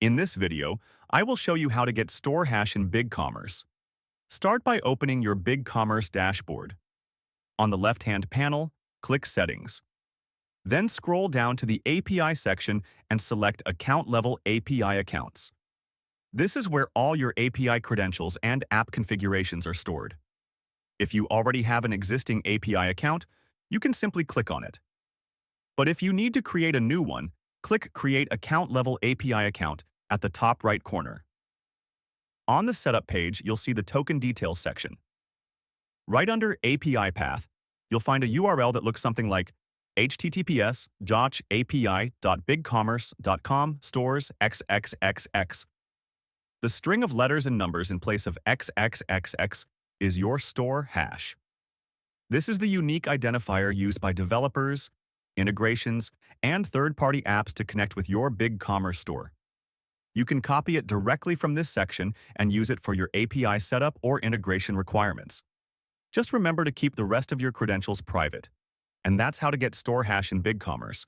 In this video, I will show you how to get store hash in BigCommerce. Start by opening your BigCommerce dashboard. On the left-hand panel, click Settings. Then scroll down to the API section and select Account-Level API Accounts. This is where all your API credentials and app configurations are stored. If you already have an existing API account, you can simply click on it. But if you need to create a new one, click Create Account-Level API Account at the top right corner. On the Setup page, you'll see the Token Details section. Right under API Path, you'll find a URL that looks something like https://api.bigcommerce.com stores xxxx. The string of letters and numbers in place of xxxx is your store hash. This is the unique identifier used by developers, integrations, and third-party apps to connect with your BigCommerce store. You can copy it directly from this section and use it for your API setup or integration requirements. Just remember to keep the rest of your credentials private. And that's how to get store hash in BigCommerce.